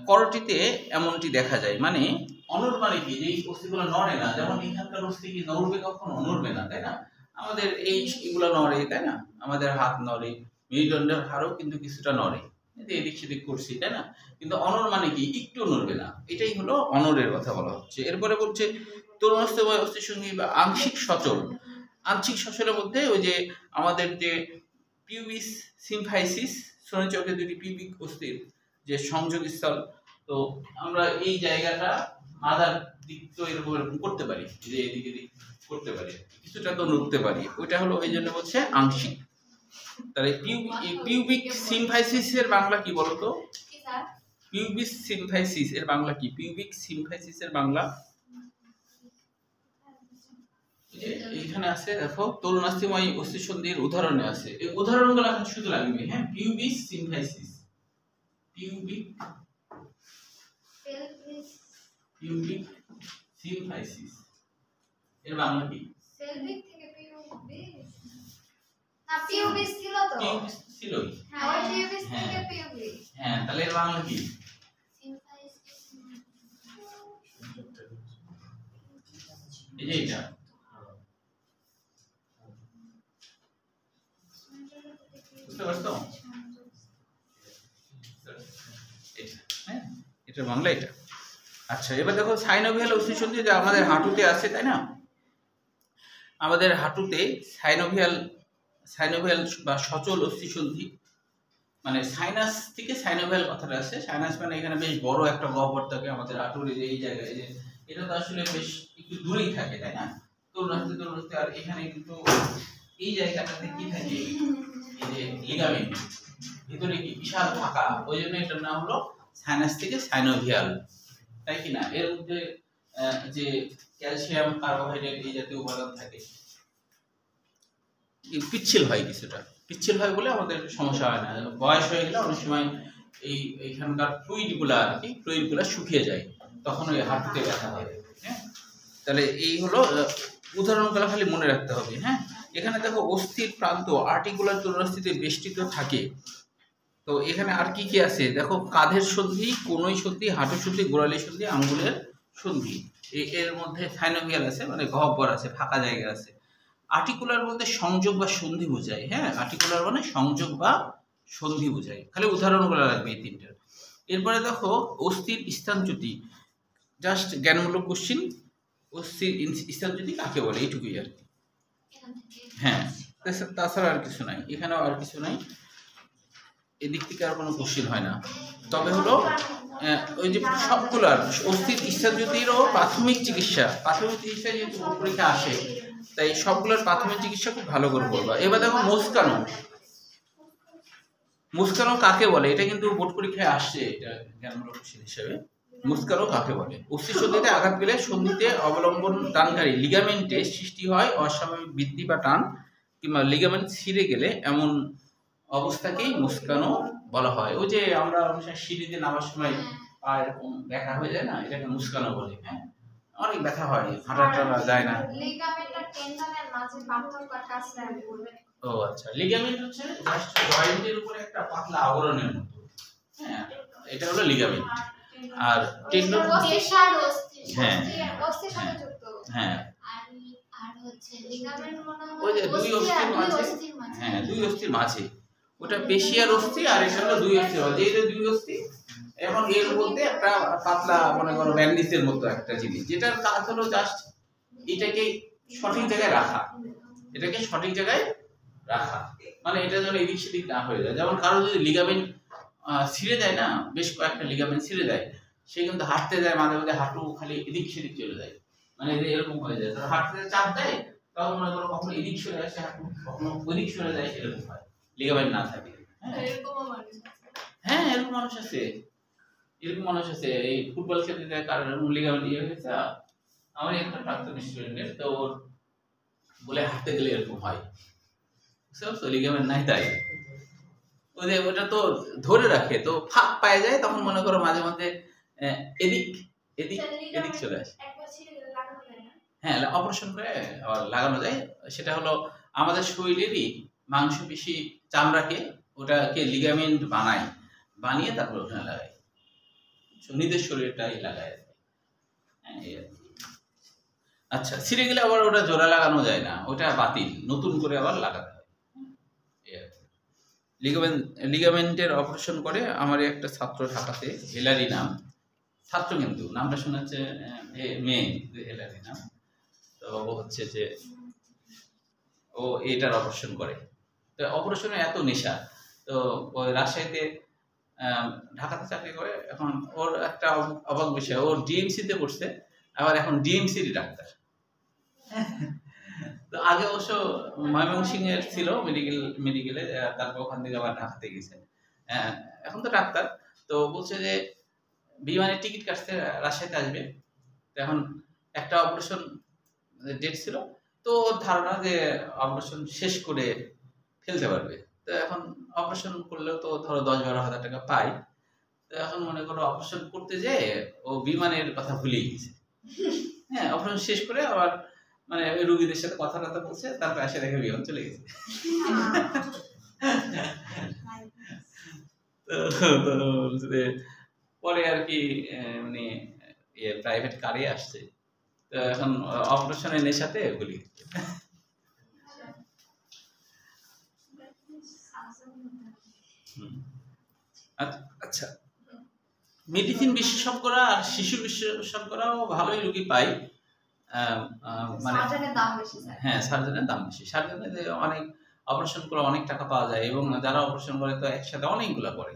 করটিতে এমনটি দেখা যায়, মানে অনর মানে কি, যে এই অস্থিগুলো নড়ে না, যেমন এখানকার অস্থি কি নড়বে, কখনো নড়বে না, তাই না? আমাদের এগুলো নড়ে, তাই না? আমাদের হাত নড়ে, মেরুদণ্ডের হাড়ও কিন্তু কিছুটা নড়ে, এদিক সেদিক করছি, তাই না? কিন্তু অনর মানে কি, একটু নড়বে না, এটাই হলো অনরের কথা বলা হচ্ছে। এরপরে বলছে তরুণাস্থ বা অস্থিসন্ধি বা আংশিক সচল। আংশিক সচলের মধ্যে ওই যে আমাদের যে পিউবিস সিম্ফাইসিস, শ্রোণীচক্রের দুটি পিউবিক অস্থির যে সংযোগ স্থল, তো আমরা এই জায়গাটা মাথার দিক তো এরকম এরকম করতে পারি, যে এদিকে দিক করতে পারি, কিছুটা তো নড়তে পারি, ওইটা হলো ওই জন্য বলছে আংশিক। তাহলে পিউবিক সিম্ফাইসিস এর বাংলা কি বলতো? পিউবিক সিম্ফাইসিস এর বাংলা কি? পিউবিক সিম্ফাইসিস এর বাংলা এইখানে আছে, দেখো তরুণাস্থিময় অস্থিসন্ধির উদাহরণে আছে, এই উদাহরণগুলো এখন শুধু লাগবে। হ্যাঁ, পিউবিক সিম্ফাইসিস, পিউবিক সিম্ফাইসিস এর বাংলা কি? সেলভিক থেকে পিউবিস, না পিউবিস ছিল তো, পিউবিস ছিল, হ্যাঁ ওই পিউবিস থেকে পিউবিস, হ্যাঁ, তাহলে এর বাংলা কি? সিম্ফাইসিস, এই যে এটা, বুঝতে পারছো? এটা, হ্যাঁ, এটা বাংলা এটা। আচ্ছা, এবার দেখো সাইনোভিয়াল অস্থিসন্ধি, যে আমাদের হাঁটুতে আছে, তাই না? আমাদের হাঁটুতে সাইনোভিয়াল বা সচল অস্থিসন্ধি, মানে সাইনাস থেকে সাইনোভিয়াল কথাটা আসছে। সাইনাস মানে এখানে বেশ বড় একটা গহ্বর থাকে আমাদের হাঁটুর এই জায়গায়, যে এটা তো আসলে বেশ একটু দূরেই থাকে, তাই না? তরুণাস্থি, আর এখানে কিন্তু এই জায়গাটাতে কি থাকে, এই যে লিগামেন্ট, ভিতরে কি বিশাল ফাঁকা, ওই জন্য এটার নাম হলো সাইনাস থেকে সাইনোভিয়াল, তাই কি না? এর মধ্যে যে ক্যালসিয়াম, কার্বোহাইড্রেট এই জাতীয় উপাদান থাকে, পিচ্ছিল হয়, কিছুটা পিচ্ছিল হয় বলে আমাদের সমস্যা হয় না। বয়স হয়ে গেলে অনেক সময় এইখানকার ফ্লুইডগুলো শুকিয়ে যায়, তখন ওই হাঁটুতে ব্যথা হয়। হ্যাঁ, তাহলে এই হলো উদাহরণগুলো, খালি মনে রাখতে হবে। হ্যাঁ, এখানে দেখো অস্থির প্রান্ত আর্টিকুলার তরুণাস্থিতে বেষ্টিত থাকে। তো এখানে আর কি কি আছে দেখো, কাঁধের সন্ধি, কনুই সন্ধি, হাঁটু সন্ধি, গোড়ালি সন্ধি, আঙ্গুলের সন্ধি, এর মধ্যে সাইনোভিয়াল আছে, মানে গহ্বর আছে, ফাঁকা জায়গা আছে। আর্টিকুলার বলতে সংযোগ বা সন্ধি বোঝায়। হ্যাঁ, আর্টিকুলার মানে সংযোগ বা সন্ধি বোঝায়, খালি উদাহরণগুলো লাগবে এই তিনটার। এরপরে দেখো অস্থির স্থানচ্যুতি, জাস্ট জ্ঞানমূলক কোশ্চিন, অস্থির স্থানচ্যুতি কাকে বলে, এইটুকুই আর কি। হ্যাঁ, তাছাড়া আর কিছু নাই, এখানেও আর কিছু নাই, এদিক থেকে আর কোনো কোশ্চিন হয় না। তবে হলো ওই যে সবগুলো অস্থির স্থানচ্যুতিরও প্রাথমিক চিকিৎসা যেহেতু পরীক্ষা আসে, তাই সবগুলোর প্রাথমিক চিকিৎসা খুব ভালো করে করবা। এবার দেখো মুস্কানো কাকে বলে, এটা কিন্তু বোর্ড পরীক্ষায় আসছে, এটা জ্ঞানমূলক কোশ্চেন হিসেবে। মুস্কানো কাকে বলে? অস্থিসন্ধিতে আঘাত পেলে সন্ধিতে অবলম্বন দানকারী লিগামেন্টে সৃষ্টি হয় অস্বাভাবিক বৃদ্ধি বা টান, কিংবা লিগামেন্ট ছিঁড়ে গেলে এমন অবস্থাকেই মুস্কানো বলা হয়। ওই যে আমরা সিঁড়িতে নামার সময় পা এরকম ব্যথা হয়ে যায় না, এটাকে মুস্কানো বলে। হ্যাঁ, অনেক ব্যথা হয়, হাঁটাটা যায় না। লিগামেন্ট আর টেন্ডনের মাঝে পার্থক্যটা আছে আমি বলবো। ও আচ্ছা, লিগামেন্ট হচ্ছে জাস্ট জয়েন্টের উপরে একটা পাতলা আবরণের মতো। হ্যাঁ, এটা হলো লিগামেন্ট। আর টেন্ডন হ্যাঁ অস্থির সাথে যুক্ত। হ্যাঁ, আর হচ্ছে লিগামেন্ট মনে হয় ওই যে দুই অস্থির মাঝে, হ্যাঁ দুই অস্থির মাঝে, ওটা পেশি আর অস্থি, আর এটা হলো দুই অস্থির মাঝে, এই যে দুই অস্থি, এবং এর মধ্যে একটা পাতলা মনে করো ব্যান্ডেজের মতো একটা জিনিস, যেটার কাজ হলো জাস্ট এটাকে সঠিক জায়গায় রাখা, মানে এটা যেন এদিক সেদিক না হয়ে যায়। যেমন কারো যদি লিগামেন্ট ছিঁড়ে যায় না, বেশ কয়েকটা লিগামেন্ট ছিঁড়ে যায়, সে কিন্তু হাঁটতে যায়, মাঝে মাঝে হাঁটু খালি এদিক সেদিক চলে যায়, মানে এরকম হয়ে যায়। হাঁটতে চাপ দেয়, তখন মনে করো কখনো এদিক সরে আসে হাঁটু, কখনো ওদিক সরে যায়, এরকম হয় লিগামেন্ট না থাকে। হ্যাঁ, এরকম মানুষ আছে, এই ফুটবল খেলতে যায়, কারণ লিগামেন্ট ইয়ে হয়েছে। আমার একটা প্রাক্তন স্টুডেন্টের, তো ওর বলে হাঁটতে গেলে এরকম হয়, বুঝতে পারছো? লিগামেন্ট নাই, তাই ওটা তো ধরে রাখে, তো ফাঁক পায়ে যায়, তখন মনে করো মাঝে মধ্যে এদিক চলে আসে। হ্যাঁ, অপারেশন করে আবার লাগানো যায়। সেটা হলো আমাদের শরীরেরই মাংসপেশি চামড়াকে ওটাকে লিগামেন্ট বানিয়ে তারপর ওখানে লাগায়, নিজের শরীরটাই লাগায় আর কি। হ্যাঁ, এই আর কি। আচ্ছা, ছিঁড়ে গেলে আবার ওটা জোড়া লাগানো যায় না, ওটা বাতিল, নতুন করে আবার লাগাতে হয়। লিগামেন্টের অপারেশন করে আমার একটা ছাত্র ঢাকাতে, হেলারি নাম, ছাত্র কিন্তু নামটা শোনা যাচ্ছে মেয়ে, হেলারি নাম। তো ও হচ্ছে যে ও এটার অপারেশন করে। তো অপারেশনে এত নেশা, তো ওই রাজশাহীতে ঢাকাতে চাকরি করে। এখন ওর একটা অবাক বিষয়, ওর ডিএমসিতে পড়ছে, আবার এখন ডিএমসির ডাক্তার। তো আগে অবশ্য ময়মনসিংহের ছিল মেডিকেলে, তারপর ওখান থেকে আবার ঢাকাতে গেছে, এখন তো ডাক্তার। তো বলছে যে বিমানের টিকিট কাটতে রাজশাহীতে আসবে, তো এখন একটা অপারেশন ডেট ছিল, তো ওর ধারণা যে অপারেশন শেষ করে ফেলতে পারবে। তো এখন অপারেশন করলেও তো ধরো 10-12 হাজার টাকা পাই। তো এখন মনে করো অপারেশন করতে যেয়ে ও বিমানের কথা ভুলেই গেছে। হ্যাঁ, অপারেশন শেষ করে আবার মানে ওই রোগীদের সাথে কথা বলছে, তারপর এসে দেখে বিমান চলে গেছে। তো পরে আর কি মানে প্রাইভেট কারে আসছে, তো এখন অপারেশনের নেশাতে ভুলে গেছে। আচ্ছা, মেডিসিন বিশেষজ্ঞরা আর শিশু বিশেষজ্ঞরাও ভালোই রোগী পাই, মানে হ্যাঁ সার্জনের দাম বেশি। সার্জনের অনেক অপারেশন করে অনেক টাকা পাওয়া যায়, এবং যারা অপারেশন করে তো একসাথে অনেকগুলো করে।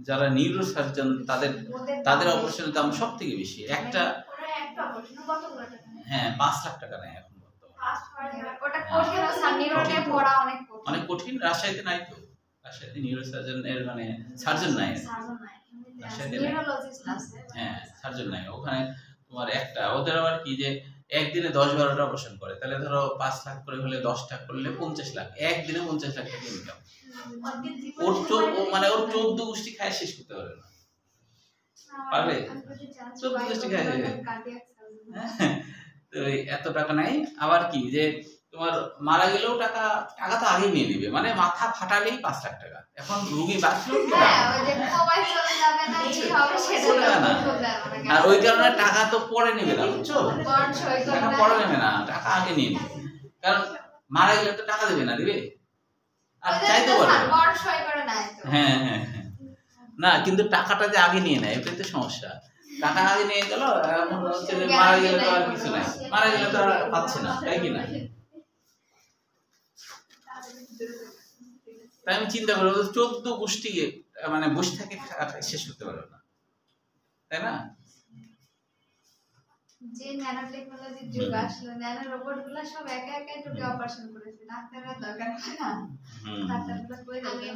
যারা নিউরো সার্জন তাদের অপারেশনের দাম সব থেকে বেশি। একটা হ্যাঁ 5 লাখ টাকা নেয় এখন অনেক কঠিন। রাজশাহীতে নাই তো, রাজশাহীতে নিউরো সার্জন এর মানে সার্জন নাই, হ্যাঁ সার্জন নাই ওখানে। তোমার একটা ওদের আবার কি যে একদিনে 10-12টা অপারেশন করে, তাহলে ধরো 5 লাখ করে হলে 10টা করলে 50 লাখ, একদিনে 50 লাখ টাকা ইনকাম। ওর মানে ওর 14 গোষ্ঠী খায় শেষ করতে পারে না, পারবে 14 গোষ্ঠী খায়। তো এত টাকা নাই। আবার কি যে তোমার মারা গেলেও টাকা তো আগে নিয়ে নিবে, মানে মাথা ফাটালেই 5 লাখ টাকা। এখন রোগী বাঁচলেও আর ওই কারণে টাকা তো পরে নেবে না, বুঝছো, টাকা পরে নেবে না, টাকা আগে নিয়ে নেবে। কারণ মারা গেলে তো টাকা দেবে না, দিবে আর চাইতে পারবে। হ্যাঁ হ্যাঁ হ্যাঁ, না কিন্তু টাকাটা যে আগে নিয়ে নেয় এটাই তো সমস্যা। টাকা আগে নিয়ে গেল, এখন হচ্ছে যে মারা গেলে তো আর কিছু নাই, মারা গেলে তো আর পাচ্ছে না, তাই কি না? তাই আমি চিন্তা করি 14 গোষ্ঠী মানে বসে থাকে শেষ করতে পারবে না, তাই না? যে ন্যানো টেকনোলজির যুগ আসলো, ন্যানো রোবটগুলো সব একা একাই ঢুকে অপারেশন করেছে, ডাক্তারের দরকার হয় না, ডাক্তারগুলো কই যাবে?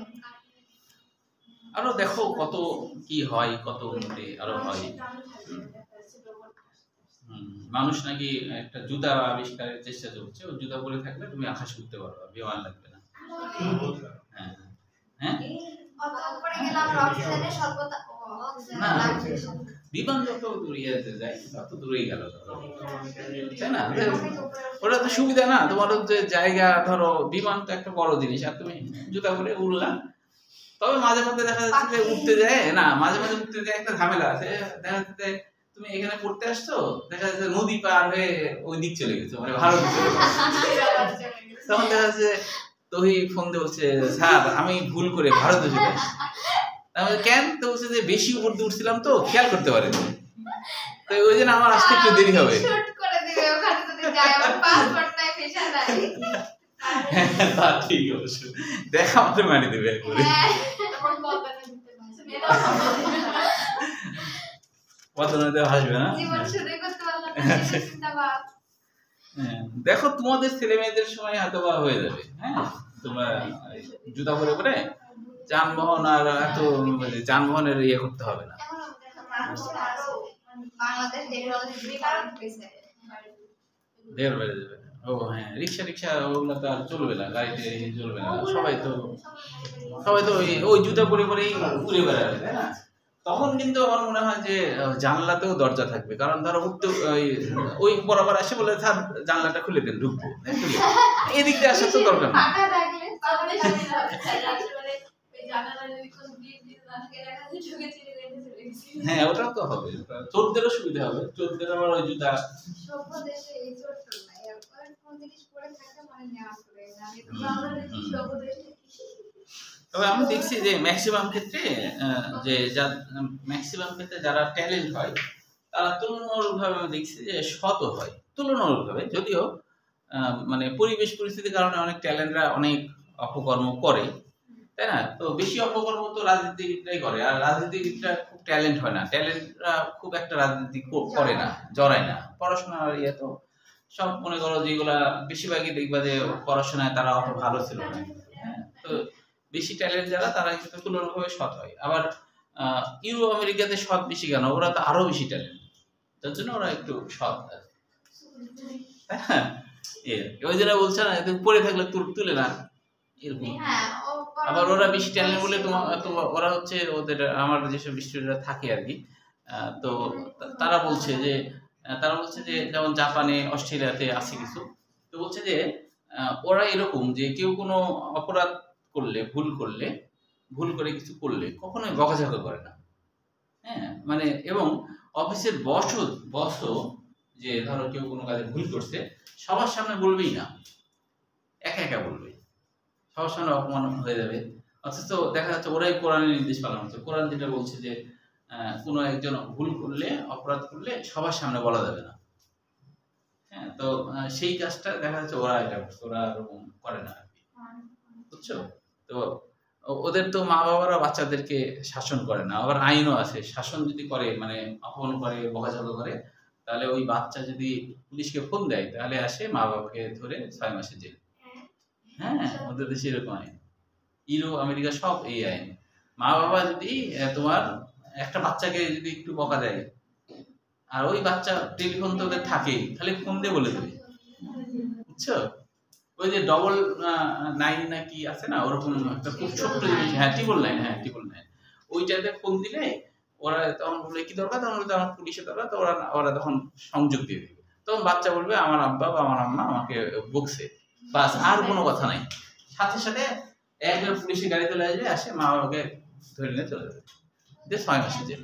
আরো দেখো কত কি হয়, কত উন্নতি আরো হয়। মানুষ নাকি একটা জুতা আবিষ্কারের চেষ্টা চলছে, ও জুতা পরে থাকলে তুমি আকাশে উঠতে পারবে, বিমান লাগবে না। হ্যাঁ হ্যাঁ, বিমান যত দূরে যায় তত দূরেই গেল, তাই না? ওটা তো সুবিধা না, তোমার যে জায়গা, ধরো বিমান তো একটা বড় জিনিস, আর তুমি জুতা পরে উড়লা। তবে মাঝে মধ্যে দেখা যাচ্ছে যে উঠতে যায় না, মাঝে মাঝে উঠতে যায় একটা ঝামেলা আছে, দেখা যাচ্ছে তুমি এখানে পড়তে আসছো, দেখা যাচ্ছে নদী পার হয়ে ওই দিক চলে গেছো, মানে ভারত চলে গেছো। তখন দেখা যাচ্ছে তোহি ফোন দিয়ে বলছে, স্যার আমি ভুল করে ভারতে চলে আসছি। তাহলে কেন? তো বলছে যে বেশি উপর দিয়ে উঠছিলাম তো, খেয়াল করতে পারিনি, তো ওই জন্য আমার আসতে একটু দেরি হবে। ঠিক অবশ্য, দেখা আমাদের মারি দেবে করে পদনাতে হাসবে না। দেখো তোমাদের ছেলে মেয়েদের সময় হয়তো বা হয়ে যাবে, হ্যাঁ তোমরা জুতা পরে পরে যানবাহন আর এত যানবাহনের ইয়ে করতে হবে না। ঢের বেড়ে যাবে। ও হ্যাঁ, রিক্সা ওগুলো তো আর চলবে না, গাড়িতে চলবে না, সবাই তো ওই জুতা পরে পরেই ঘুরে বেড়াবে, তাই না? তখন কিন্তু আমার মনে হয় যে জানলাতেও দরজা থাকবে, কারণ ধরো উঠতে ওই বরাবর আসে বলে স্যার জানলাটা খুলে দেন ঢুকবো, এদিক দিয়ে আসার তো দরকার নেই। ফাঁকা থাকলে তাহলে হ্যাঁ ওটাও তো হবে, চোরদেরও সুবিধা হবে, চোরদের আবার ওই জুতা। সভ্য দেশে এই চোর নাই, আর কোন জিনিস পরে থাকা মানে নেওয়া করে না, আমি তো বাংলাদেশি সভ্য দেশে। তবে আমি দেখছি যে ম্যাক্সিমাম ক্ষেত্রে যারা ট্যালেন্ট হয় তারা তুলনামূলকভাবে আমি দেখছি যে সৎ হয় তুলনামূলকভাবে, যদিও মানে পরিবেশ পরিস্থিতির কারণে অনেক ট্যালেন্টরা অনেক অপকর্ম করে, তাই না? তো বেশি অপকর্ম তো রাজনীতিবিদরাই করে, আর রাজনীতিবিদরা খুব ট্যালেন্ট হয় না, ট্যালেন্টরা খুব একটা রাজনীতি করে না, জড়ায় না। পড়াশোনার ইয়ে তো সব মনে করো যেগুলা বেশিরভাগই দেখবা যে পড়াশোনায় তারা অত ভালো ছিল না, হ্যাঁ। তো বেশি ট্যালেন্ট যারা তারা কিন্তু তুলনামূলকভাবে সৎ হয়। আবার ইউরো আমেরিকাতে সৎ বেশি কেন, ওরা তো আরো বেশি ট্যালেন্ট, তার জন্য ওরা একটু সৎ। হ্যাঁ ওই জন্য বলছে না পড়ে থাকলে তুলে না, এরকম। আবার ওরা বেশি ট্যালেন্ট বলে ওরা হচ্ছে ওদের আমার যেসব স্টুডেন্টরা থাকে আর কি, তো তারা বলছে যে যেমন জাপানে অস্ট্রেলিয়াতে আছে কিছু, তো বলছে যে ওরা এরকম যে কেউ কোনো অপরাধ করলে ভুল করে কিছু করলে কখনোই বকাঝকা করে না, হ্যাঁ। মানে এবং অফিসের বসও যে ধরো কেউ কোনো কাজে ভুল করছে সবার সামনে বলবেই না, একা একা বলবে, সবার সামনে অপমান হয়ে যাবে। অথচ দেখা যাচ্ছে ওরাই কোরআনের নির্দেশ পালন করছে। কোরআন যেটা বলছে যে কোনো একজন ভুল করলে অপরাধ করলে সবার সামনে বলা যাবে না, হ্যাঁ। তো সেই কাজটা দেখা যাচ্ছে ওরা এটা করছে, ওরা এরকম করে না আর কি, বুঝছো? তো ওদের তো মা বাবারা বাচ্চাদেরকে শাসন করে না, আবার আইনও আছে, শাসন যদি করে মানে অপমান করে বকাঝকা করে তাহলে ওই বাচ্চা যদি পুলিশকে ফোন দেয় তাহলে আসে মা বাবাকে ধরে 6 মাসের জেল। হ্যাঁ ওদের দেশে এরকম আইন, ইউরো আমেরিকা সব এই আইন। মা বাবা যদি তোমার একটা বাচ্চাকে যদি একটু বকা দেয় আর ওই বাচ্চা টেলিফোন তো ওদের থাকেই, তাহলে ফোন দিয়ে বলে দেবে, বুঝছো? ওই যে 999 নাকি আছে না, ওরকম একটা খুব ছোট্ট জিনিস, হ্যাঁ 999, ওইটাতে ফোন দিলে ওরা তখন বলে কি দরকার, তখন বলতে আমার পুলিশের দরকার, তো ওরা তখন সংযোগ দিয়ে দেবে, তখন বাচ্চা বলবে আমার আব্বা বা আমার আম্মা আমাকে বকছে, বাস আর কোনো কথা নাই। সাথে সাথে একবার পুলিশের গাড়ি চলে আসবে, আসে মা বাবাকে ধরে নিয়ে চলে যাবে, 6 মাসের জেল।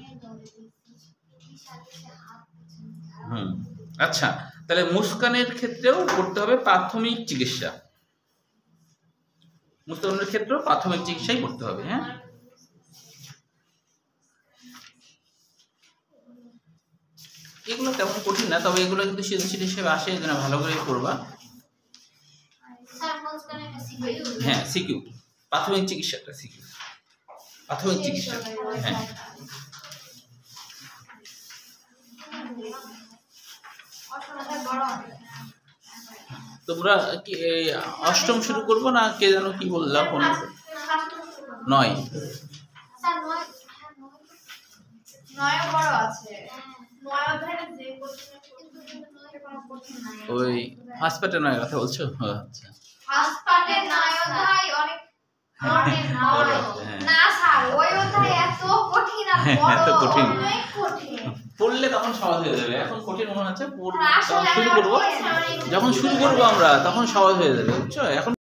আচ্ছা, তাহলে মুস্কানের ক্ষেত্রেও করতে হবে প্রাথমিক চিকিৎসা, মুস্কানের ক্ষেত্রেও প্রাথমিক চিকিৎসাই করতে হবে, হ্যাঁ। এগুলো তেমন কঠিন না, তবে এগুলো কিন্তু সৃজনশীল হিসেবে আসে, এই জন্য ভালো করে করবা। হ্যাঁ সিকিউ, প্রাথমিক চিকিৎসাটা সিকিউ, প্রাথমিক চিকিৎসা, হ্যাঁ। তোমরা কি অষ্টম শুরু করবো না কে জানো কি বললাম, 9 ওই হাসপাতাল 9 কথা বলছো? আচ্ছা হাসপাতাল 9 অধ্যায় অনেক না স্যার, ওই অধ্যায় এত কঠিন আর বড়, অনেক কঠিন, পড়লে তখন সহজ হয়ে যাবে। এখন কঠিন মনে হচ্ছে, যখন শুরু করবো আমরা তখন সহজ হয়ে যাবে, বুঝছো? এখন